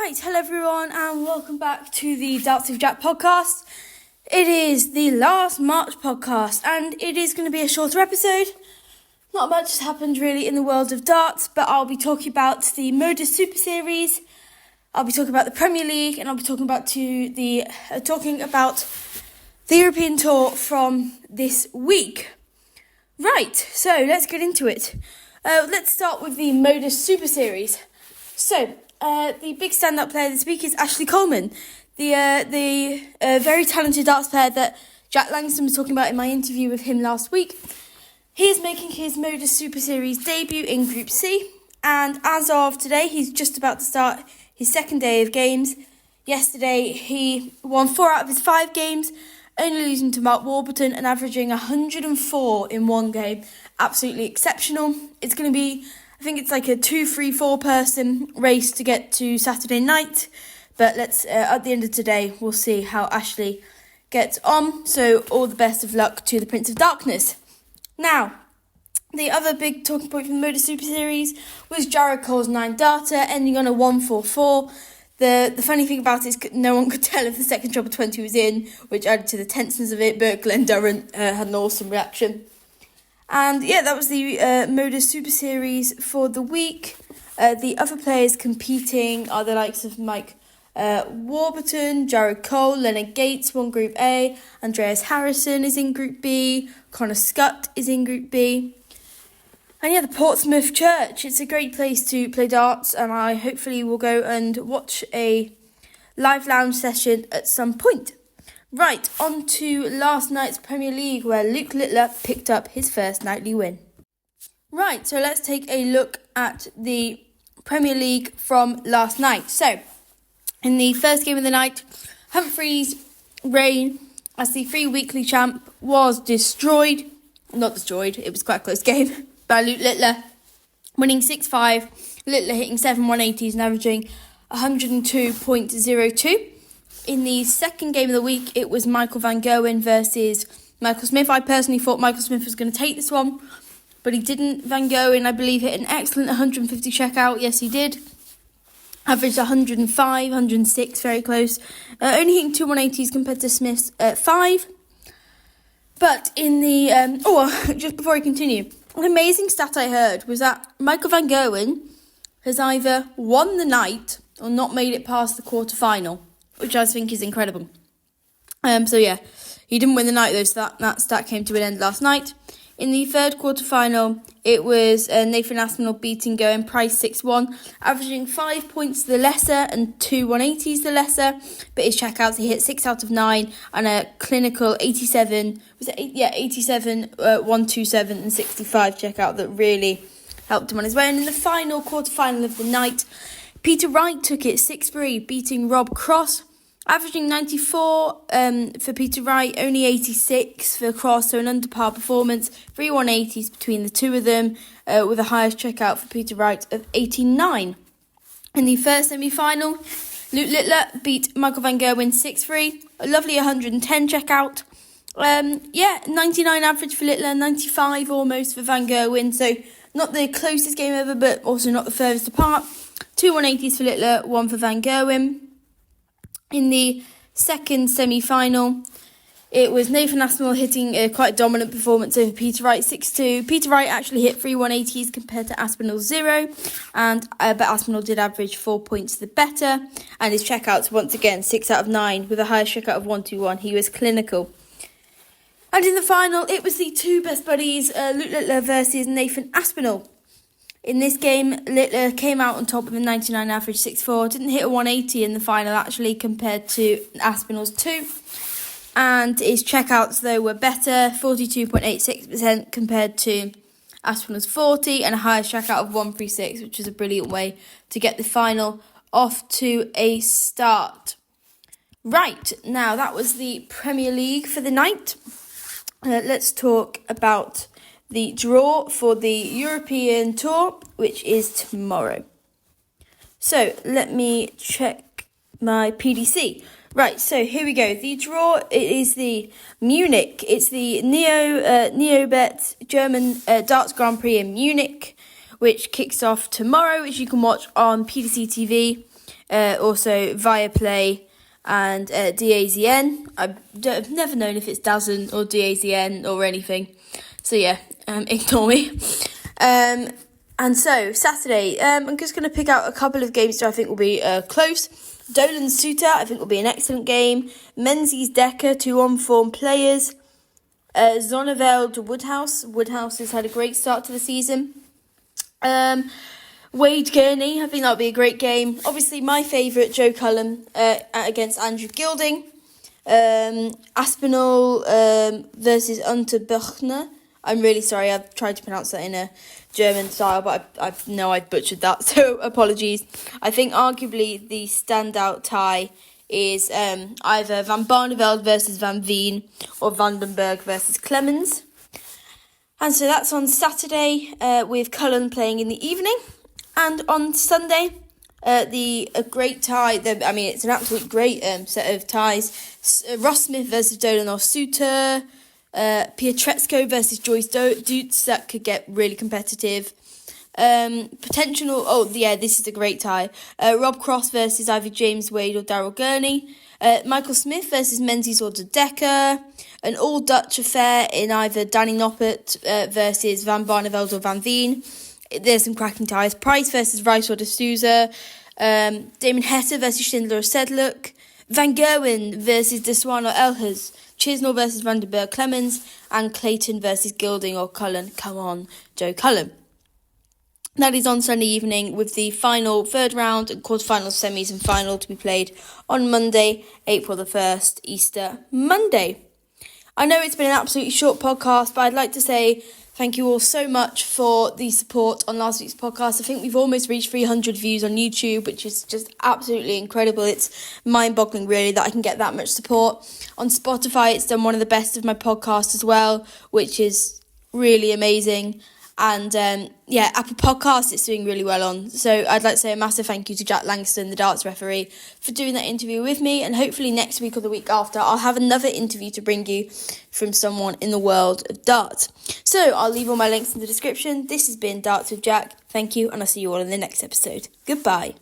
Right, hello everyone and welcome back to the Darts with Jack podcast. It is the last March podcast and it is going to be a shorter episode. Not much has happened really in the world of darts, but I'll be talking about the Modus Super Series, I'll be talking about the Premier League, and I'll be talking about the European Tour from this week. Right, so let's get into it. Let's start with the Modus Super Series. So, the big stand-up player this week is Ashley Coleman, the very talented darts player that Jack Langston was talking about in my interview with him last week. He is making his Modus Super Series debut in Group C, and as of today, he's just about to start his second day of games. Yesterday, he won 4 out of his 5 games, only losing to Mark Warburton and averaging 104 in one game. Absolutely exceptional. It's going to be, I think it's like a 2-3-4 person race to get to Saturday night. But let's at the end of today, we'll see how Ashley gets on. So all the best of luck to the Prince of Darkness. Now, the other big talking point from the Modus Super Series was Jared Cole's 9 darter, ending on a 144. The funny thing about it is no one could tell if the second drop of 20 was in, which added to the tenseness of it, but Glenn Durrant had an awesome reaction. And yeah, that was the Modus Super Series for the week. The other players competing are the likes of Mike Warburton, Jared Cole, Leonard Gates won Group A, Andreas Harrison is in Group B, Connor Scott is in Group B. And yeah, the Portsmouth Church, it's a great place to play darts, and I hopefully will go and watch a live lounge session at some point. Right, on to last night's Premier League, where Luke Littler picked up his first nightly win. Right, so let's take a look at the Premier League from last night. So, in the first game of the night, Humphrey's reign as the free weekly champ was destroyed. Not destroyed, it was quite a close game, by Luke Littler, winning 6-5, Littler hitting 7 180s and averaging 102.02. In the second game of the week, it was Michael Van Gerwen versus Michael Smith. I personally thought Michael Smith was going to take this one, but he didn't. Van Gerwen, I believe, hit an excellent 150 checkout. Yes, he did. Averaged 105, 106, very close. Only hitting 2 180s compared to Smith's 5. But in the... just before I continue, an amazing stat I heard was that Michael Van Gerwen has either won the night or not made it past the quarter-final, which I think is incredible. So yeah, he didn't win the night though, so that stat came to an end last night. In the third quarter-final, it was Nathan Aspinall beating Gerwen Price 6-1, averaging 5 points the lesser and 2 180s the lesser. But his checkouts, he hit 6 out of 9 and a clinical 87, 127 and 65 checkout that really helped him on his way. And in the final quarter-final of the night, Peter Wright took it 6-3, beating Rob Cross, averaging 94 for Peter Wright, only 86 for Cross, so an under-par performance, 3 180s between the two of them, with the highest checkout for Peter Wright of 89. In the first semi-final, Luke Littler beat Michael Van Gerwen 6-3, a lovely 110 checkout. 99 average for Littler, 95 almost for Van Gerwen, so not the closest game ever, but also not the furthest apart. 2 180s for Littler, 1 for Van Gerwen. In the second semi-final, it was Nathan Aspinall hitting a quite dominant performance over Peter Wright 6-2. Peter Wright actually hit 3 180s compared to Aspinall's 0, but Aspinall did average 4 points the better. And his checkouts, once again, 6 out of 9 with a highest checkout of 121. He was clinical. And in the final, it was the two best buddies, Luke Littler versus Nathan Aspinall. In this game, Littler came out on top with a 99 average 6-4, didn't hit a 180 in the final actually compared to Aspinall's 2. And his checkouts though were better, 42.86% compared to Aspinall's 40 and a highest checkout of 136, which is a brilliant way to get the final off to a start. Right, now that was the Premier League for the night. Let's talk about the draw for the European Tour, which is tomorrow. So, let me check my PDC. Right, so here we go. The draw, it is the Munich. It's the Neobet German Darts Grand Prix in Munich, which kicks off tomorrow, which you can watch on PDC TV. also Viaplay and DAZN. I've never known if it's DAZN or DAZN or anything. So yeah, ignore me. And so, Saturday, I'm just going to pick out a couple of games that I think will be close. Dolan Suter, I think will be an excellent game. Menzies Decker, 2 on-form players. Zonneveld Woodhouse. Woodhouse has had a great start to the season. Wade Gurney, I think that'll be a great game. Obviously, my favourite, Joe Cullen against Andrew Gilding. Aspinall versus Unterbuchner. I'm really sorry, I've tried to pronounce that in a German style, but I know I butchered that, so apologies. I think arguably the standout tie is either Van Barneveld versus Van Veen or Vandenberg versus Clemens. And so that's on Saturday with Cullen playing in the evening. And on Sunday, a great tie. It's an absolute great set of ties. Ross Smith versus Dolan or Suter. Pietreczko versus Joyce Dutz, that could get really competitive. This is a great tie. Rob Cross versus either James Wade or Daryl Gurney. Michael Smith versus Menzies or De Decker. An all-Dutch affair in either Danny Noppert versus Van Barneveld or Van Veen. There's some cracking ties. Price versus Rice or De Souza. Damon Hesse versus Schindler or Sedluk. Van Gerwen versus De Swan or Elhers. Chisnell versus Vandenberg Clemens, and Clayton versus Gilding or Cullen. Come on, Joe Cullen. That is on Sunday evening with the final third round and quarterfinals, semis and final to be played on Monday, April the 1st, Easter Monday. I know it's been an absolutely short podcast, but I'd like to say thank you all so much for the support on last week's podcast. I think we've almost reached 300 views on YouTube, which is just absolutely incredible. It's mind-boggling, really, that I can get that much support. On Spotify, it's done one of the best of my podcasts as well, which is really amazing. And Apple Podcasts, it's doing really well on. So I'd like to say a massive thank you to Jack Langston, the darts referee, for doing that interview with me. And hopefully next week or the week after, I'll have another interview to bring you from someone in the world of darts. So I'll leave all my links in the description. This has been Darts with Jack. Thank you, and I'll see you all in the next episode. Goodbye.